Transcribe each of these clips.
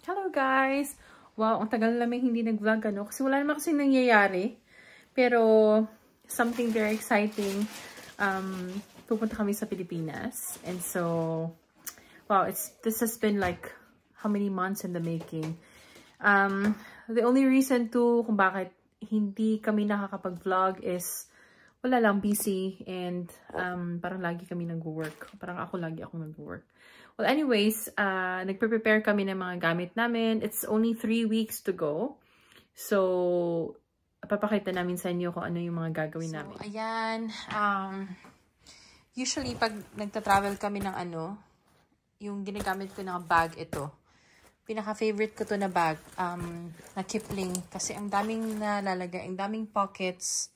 Hello guys! Wow, ang tagal namin hindi nag-vlog ano. Kasi wala naman kasi nangyayari. Pero, something very exciting. Pupunta kami sa Pilipinas. And so, wow, this has been like, how many months in the making. The only reason to kung bakit hindi kami nakakapag-vlog is, wala lang, busy. And parang lagi kami nag-work. Parang lagi ako nag-work. Well, anyways, nagpe-prepare kami ng mga gamit namin. It's only 3 weeks to go. So, papakita namin sa inyo kung ano yung mga gagawin namin. So, ayan. Usually, pag nagta-travel kami ng yung ginagamit ko na bag, ito. Pinaka-favorite ko to na bag, na Kipling. Kasi ang daming nalalagay, ang daming pockets.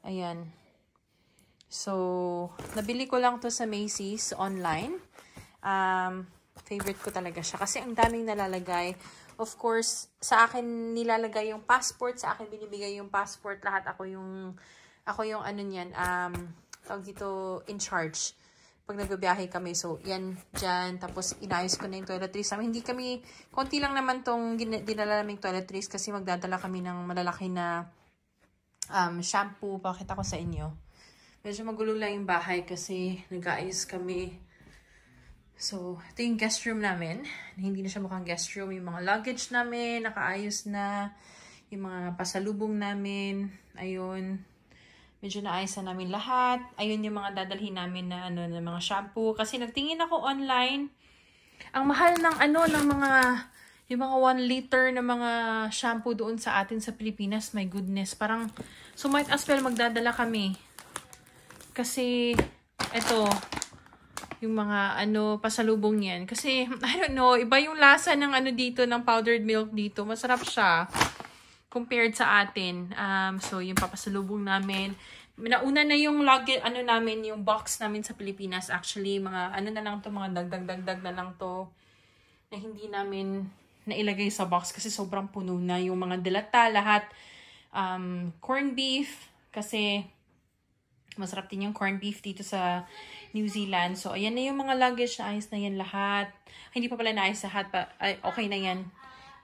Ayan. So, nabili ko lang to sa Macy's online. Favorite ko talaga siya. Kasi ang daming nalalagay. Of course, sa akin nilalagay yung passport. Sa akin binibigay yung passport. Lahat ako yung ano niyan, tawag dito, in charge. Pag nagbabiyahe kami. So, yan, dyan. Tapos, inayos ko na yung toiletries. Hindi kami, konti lang naman tong dinala naming toiletries kasi magdadala kami ng malalaki na shampoo. Pakita ko sa inyo. Medyo magulo lang yung bahay kasi nag-aayos kami. So, ito yung guest room namin. Hindi na siya mukhang guest room. Yung mga luggage namin, nakaayos na. Yung mga pasalubong namin. Ayun. Medyo naayos na namin lahat. Ayun yung mga dadalhin namin na na mga shampoo. Kasi nagtingin ako online. Ang mahal ng ng mga, yung mga 1 liter na mga shampoo doon sa atin sa Pilipinas. My goodness. Parang, so might as well magdadala kami. Kasi, eto, yung mga pasalubong yan. Kasi, I don't know, iba yung lasa ng dito, ng powdered milk dito. Masarap siya compared sa atin. So, yung papasalubong namin. Nauna na yung namin, yung box namin sa Pilipinas. Actually, mga na lang to, mga dagdag na lang to. Na hindi namin nailagay sa box kasi sobrang puno na. Yung mga delata, lahat. Corned beef. Kasi, masarap din yung corned beef dito sa New Zealand. So, ayan na yung mga luggage. Naayos na yan lahat. Hindi pa pala naayos lahat. Okay na yan.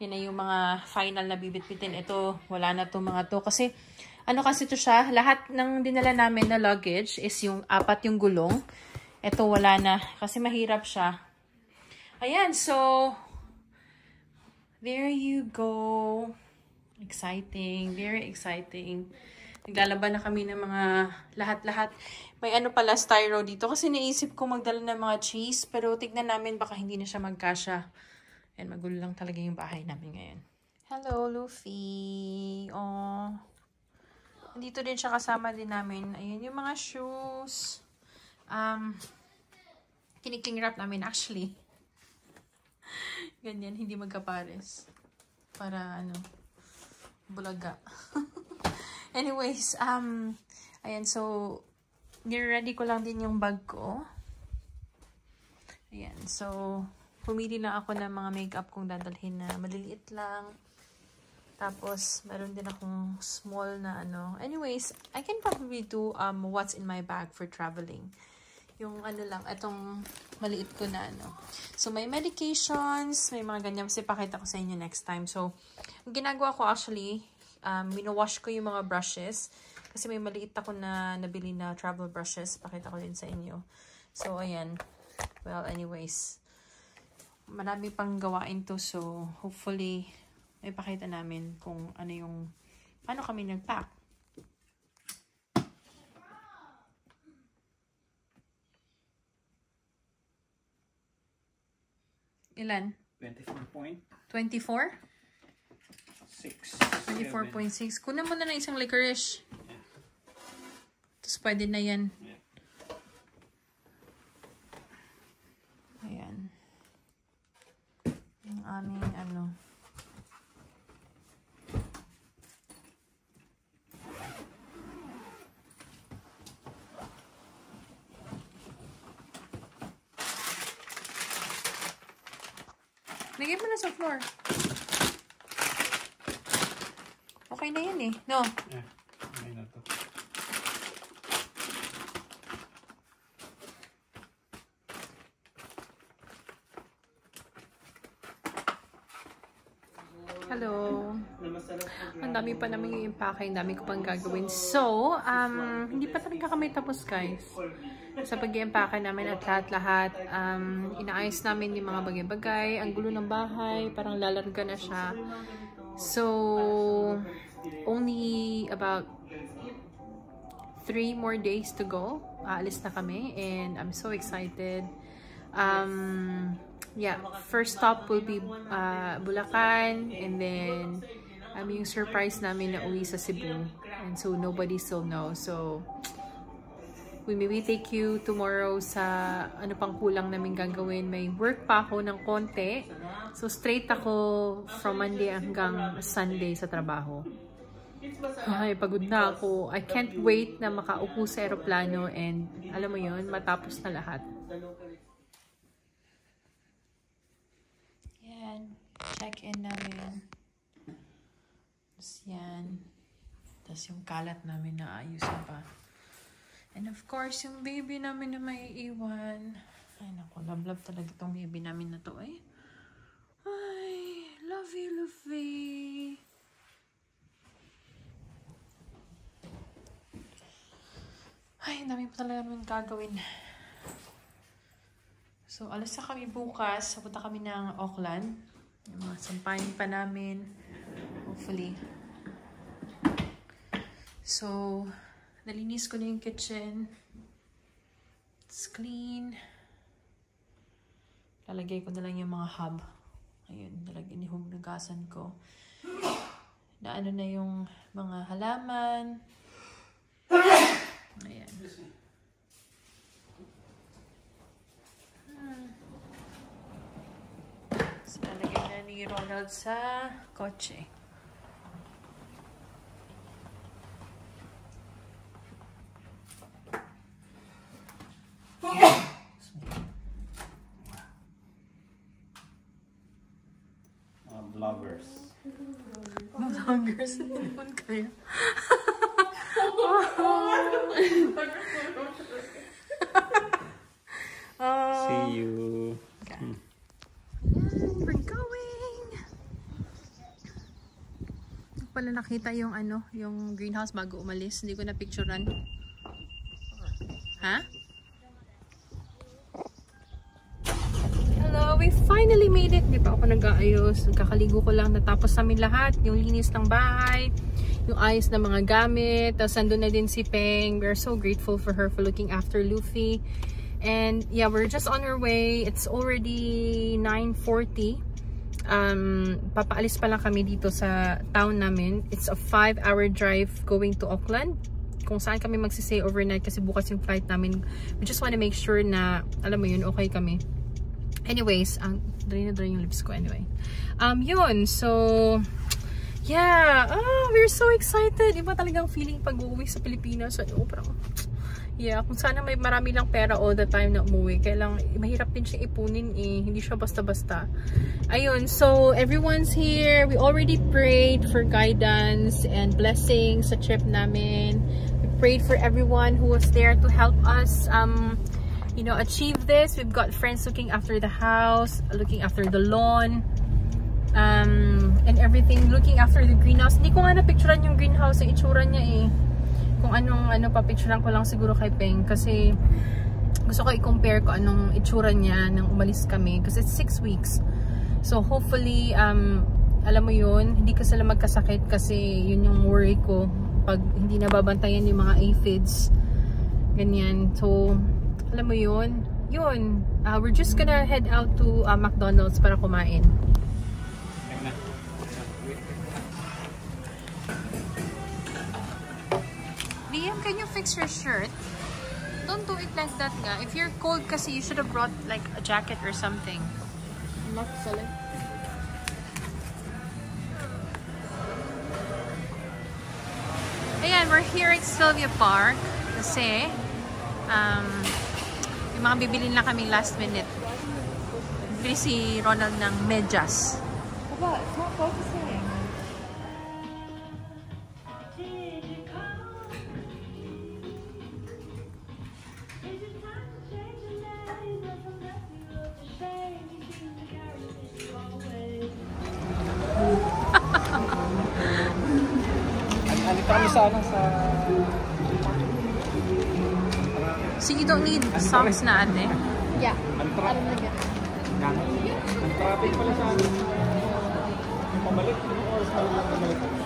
Yan na yung mga final na bibit-bitin. Ito, wala na to mga to. Kasi, kasi to siya. Lahat ng dinala namin na luggage is yung 4 yung gulong. Ito, wala na. Kasi mahirap siya. Ayan, so, there you go. Exciting. Very exciting. Naglalaban na kami ng mga lahat-lahat. May pala styro dito. Kasi naisip ko magdala ng mga cheese. Pero tignan namin baka hindi na siya magkasya. And magulo lang talaga yung bahay namin ngayon. Hello, Luffy. Oh. Dito din siya kasama din namin. Ayun yung mga shoes. Kinikling wrap namin actually. Ganyan, hindi magkapares. Para bulaga. Anyways, ayan, so, nire-ready ko lang din yung bag ko. Ayan, so, pumili lang ako ng mga makeup kong dadalhin na maliliit lang. Tapos, meron din akong small na Anyways, I can probably do what's in my bag for traveling. Yung lang, itong maliit ko na So, may medications, may mga ganyan. Kasi pakita ko sa inyo next time. So, ang ginagawa ko actually, mino-wash ko yung mga brushes. Kasi may maliit ako na nabili na travel brushes. Pakita ko din sa inyo. So, ayan. Well, anyways. Marami pang gawain to. So, hopefully, may pakita namin kung paano kami nag-pack. Ilan? 24. 24? 24.6. Kunan mo na ng isang licorice. Yeah. Tapos pwede na yan. Yeah. Ayan. Yung aming Lagay mo na sa floor. Okay na yan eh. No? Yeah. Okay na to. Hello. Ang dami pa namin i-impake, ang dami ko pang gagawin. So, hindi pa talaga kami tapos guys. Sa pag-i-impake namin at lahat-lahat, inaayos namin yung mga bagay-bagay, ang gulo ng bahay, parang lalarga na siya. So, only about 3 more days to go. Aalis na kami and I'm so excited. Yeah, first stop will be Bulacan, and then yung surprise namin na uwi sa Cebu, and so nobody still knows. So we maybe take you tomorrow sa ano pang kulang namin gagawin. May work pa ako ng konti, so straight ako from Monday hanggang Sunday sa trabaho. Ay, pagod na ako. I can't wait na makaupo sa aeroplano and alam mo yun, matapos na lahat. Check-in namin. Tapos yan. Tapos yung kalat namin na ayusin pa. And of course, yung baby namin na may iwan. Ay, naku, love talaga itong baby namin na to eh. Ay, lovey, lovey. Ay, dami pa talaga namin gagawin. So, alas na kami bukas. Punta kami ng Auckland. Yung mga sampahin pa namin. Hopefully. So, nalinis ko na yung kitchen. It's clean. Lalagay ko na lang yung mga hub. Ayun, hinugasan ko. Na ano na yung mga halaman. Ayan. So, lalagay na ni Ronald sa kotse. Vloggers. Vloggers? Hindi mo kaya. See you. Okay. We're going. Pala nakita yung ano, yung greenhouse bago umalis. Hindi ko na picturean. Ha? Hello, we finally made it. Hindi pa ako nag-aayos. Kakaligo ko lang. Natapos namin lahat. Yung linis ng bahay, yung ayos ng mga gamit. Tapos nandun na din si Peng. We're so grateful for her for looking after Luffy. And yeah, we're just on our way. It's already 9:40. Papaalis pa lang kami dito sa town namin. It's a 5-hour drive going to Auckland. Kung saan kami magsistay overnight kasi bukas yung flight namin. We just want to make sure na, alam mo yun, okay kami. Anyways, dry na yung lips ko anyway. Yun, so yeah, we're so excited. Iba talagang feeling pag uuwi sa Pilipinas. Ano, parang yeah, kung sana may marami lang pera all the time na umuwi. Kaya lang, mahirap din siya ipunin eh. Hindi siya basta-basta. Ayun, so everyone's here. We already prayed for guidance and blessings sa trip namin. We prayed for everyone who was there to help us, you know, achieve this. We've got friends looking after the house, looking after the lawn, and everything, looking after the greenhouse. Hindi ko nga na-picturean yung greenhouse, yung itsura niya eh. Kung ano pa-picturean ko lang siguro kay Peng kasi gusto ko i-compare ko anong itsura niya nang umalis kami kasi it's 6 weeks. So hopefully alam mo yun, hindi ka sila magkasakit kasi yun yung worry ko pag hindi nababantayan yung mga aphids ganyan. So alam mo yun, we're just gonna head out to McDonald's para kumain. Liam, can you fix your shirt? Don't do it like that nga. If you're cold kasi, you should have brought like a jacket or something. Not solid. Ayan, we're here at Sylvia Park kasi yung mga bibilin lang kaming last minute. Bili si Ronald ng medyas. Aba, it's not focusing. Dito kami sa ano sa... So you don't need socks na ate? Yeah. I don't like it. Ang traffic pala sa amin. Pabalik. Anong oras pala lang pabalik?